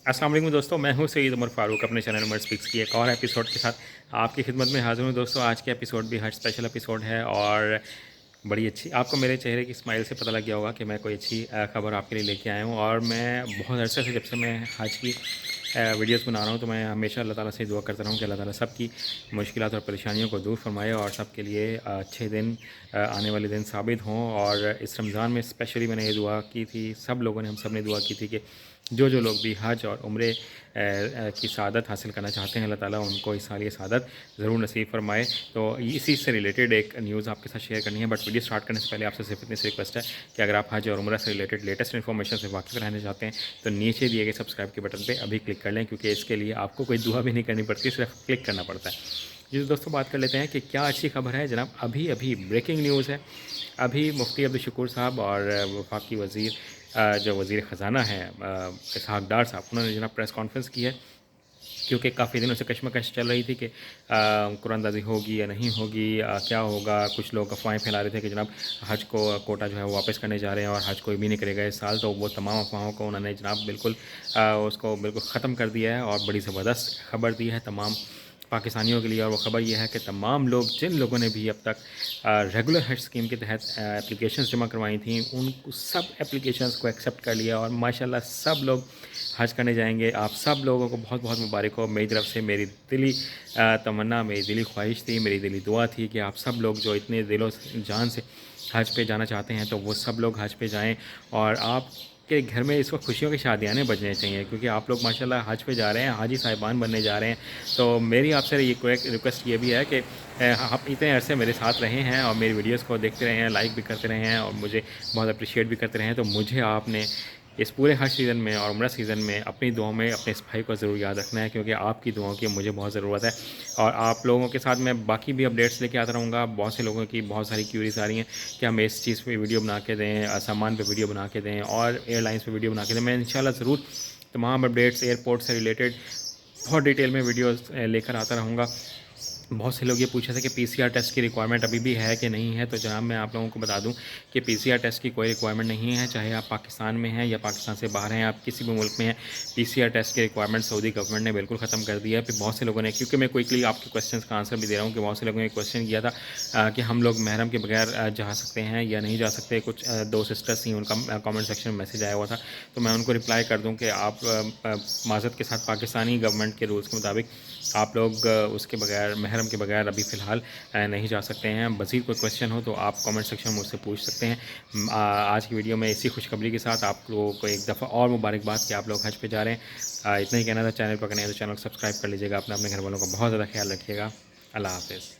अस्सलाम वालेकुम दोस्तों, मैं हूं सईद उमर फ़ारूक अपने चैनल उमर स्पीक्स की एक और एपिसोड के साथ आपकी खिदमत में हाज़िर हूं। दोस्तों आज के एपिसोड भी हज स्पेशल एपिसोड है और बड़ी अच्छी आपको मेरे चेहरे की स्माइल से पता लग गया होगा कि मैं कोई अच्छी खबर आपके लिए लेके आया हूं। और मैं बहुत अरसे से जब से मैं हज की वीडियोस बना रहा हूं तो मैं हमेशा अल्लाह ताला से दुआ करता रहा हूं कि अल्लाह ताला सबकी मुश्किलात और परेशानियों को दूर फरमाए और सबके लिए अच्छे दिन आने वाले दिन साबित हों। और इस रमज़ान में स्पेशली मैंने ये दुआ की थी, सब लोगों ने, हम सब ने दुआ की थी कि जो लोग भी हज और उम्रे की सआदत हासिल करना चाहते हैं अल्लाह ताला उनको इस साल ये सआदत ज़रूर नसीब फरमाए। तो इसी से रिलेटेड एक न्यूज़ आपके साथ शेयर करनी है, बट वीडियो स्टार्ट करने से पहले आपसे सिर्फ इतनी सी रिक्वेस्ट है कि अगर आप हज और उम्रा से रिलेटेड लेटेस्ट इन्फॉर्मेशन से वाकिफ़ रहना चाहते हैं तो नीचे दिए गए सब्सक्राइब के बटन पर अभी क्लिक कर लें, क्योंकि इसके लिए आपको कोई दुआ भी नहीं करनी पड़ती, सिर्फ क्लिक करना पड़ता है। जी दोस्तों, बात कर लेते हैं कि क्या अच्छी खबर है जनाब। अभी अभी ब्रेकिंग न्यूज़ है। अभी मुफ्ती अब्दुल शकूर साहब और वफाकी वज़ीर जो वज़ीर ख़जाना है इसहाक़ डार साहब, उन्होंने जनाब प्रेस कॉन्फ्रेंस की है, क्योंकि काफ़ी दिनों से कशमकश चल रही थी कि कुरानंदाज़ी होगी या नहीं होगी, क्या होगा। कुछ लोग अफवाहें फैला रहे थे कि जनाब हज को कोटा जो है वो वापस करने जा रहे हैं और हज कोई भी नहीं करेगा इस साल। तो वो तमाम अफवाहों को उन्होंने जनाब बिल्कुल उसको बिल्कुल ख़त्म कर दिया है और बड़ी ज़बरदस्त खबर दी है तमाम पाकिस्तानियों के लिए। और वो ख़बर यह है कि तमाम लोग, जिन लोगों ने भी अब तक रेगुलर हज स्कीम के तहत एप्लीकेशंस जमा करवाई थी, उन सब एप्लीकेशंस को एक्सेप्ट कर लिया और माशाल्लाह सब लोग हज करने जाएंगे। आप सब लोगों को बहुत बहुत मुबारक हो। मेरी तरफ से मेरी दिली तमन्ना, मेरी दिली ख्वाहिश थी, मेरी दिली दुआ थी कि आप सब लोग जो इतने दिलो जान से हज पे जाना चाहते हैं तो वो सब लोग हज पे जाएं। और आप के घर में इस वक्त खुशियों की शादियाँ बजने चाहिए, क्योंकि आप लोग माशाल्लाह हज पे जा रहे हैं, हाजी साहिबान बनने जा रहे हैं। तो मेरी आपसे ये रिक्वेस्ट ये भी है कि आप इतने अरसे मेरे साथ रहे हैं और मेरी वीडियोस को देखते रहे हैं, लाइक भी करते रहे हैं और मुझे बहुत अप्रिशिएट भी करते रहे हैं। तो मुझे आपने इस पूरे हज सीज़न में और उम्रा सीज़न में अपनी दुआओं में अपने इस भाई को ज़रूर याद रखना है, क्योंकि आपकी दुआओं की मुझे बहुत ज़रूरत है। और आप लोगों के साथ मैं बाकी भी अपडेट्स लेके आता रहूँगा। बहुत से लोगों की बहुत सारी क्यूरीज आ रही हैं कि हमें इस चीज़ पे वीडियो बना के दें, सामान पे वीडियो बना के दें और एयरलाइंस पे वीडियो बना के दें। मैं इंशाल्लाह ज़रूर तमाम अपडेट्स एयरपोर्ट से रिलेटेड बहुत डिटेल में वीडियोस लेकर आता रहूँगा। बहुत से लोग ये पूछ रहे थे कि पीसीआर टेस्ट की रिक्वायरमेंट अभी भी है कि नहीं है। तो जनाब मैं आप लोगों को बता दूं कि पीसीआर टेस्ट की कोई रिक्वायरमेंट नहीं है, चाहे आप पाकिस्तान में हैं या पाकिस्तान से बाहर हैं, आप किसी भी मुल्क में हैं। पीसीआर टेस्ट की रिक्वायरमेंट सऊदी गवर्नमेंट ने बिल्कुल ख़त्म कर दिया है। फिर बहुत से लोगों ने, क्योंकि मैं क्विकली आपके क्वेश्चन का आंसर भी दे रहा हूँ कि बहुत से लोगों ने क्वेश्चन किया था कि हम लोग महरम के बगैर जा सकते हैं या नहीं जा सकते। कुछ दो सिस्टर्स थी, उनका कॉमेंट सेक्शन में मैसेज आया हुआ था, तो मैं उनको रिप्लाई कर दूँ कि आप माज़रत के साथ पाकिस्तानी गवर्नमेंट के रूल्स के मुताबिक आप लोग उसके बगैर, महरम के बगैर अभी फ़िलहाल नहीं जा सकते हैं। मज़ीद कोई क्वेश्चन हो तो आप कमेंट सेक्शन में मुझसे पूछ सकते हैं। आज की वीडियो में इसी खुशखबरी के साथ आप लोगों को एक दफ़ा और मुबारकबाद कि आप लोग हज पे जा रहे हैं। इतना ही कहना था। चैनल पर करें तो चैनल को सब्सक्राइब कर लीजिएगा। अपने घर वालों का बहुत ज़्यादा ख्याल रखिएगा। अल्लाह हाफ़िज़।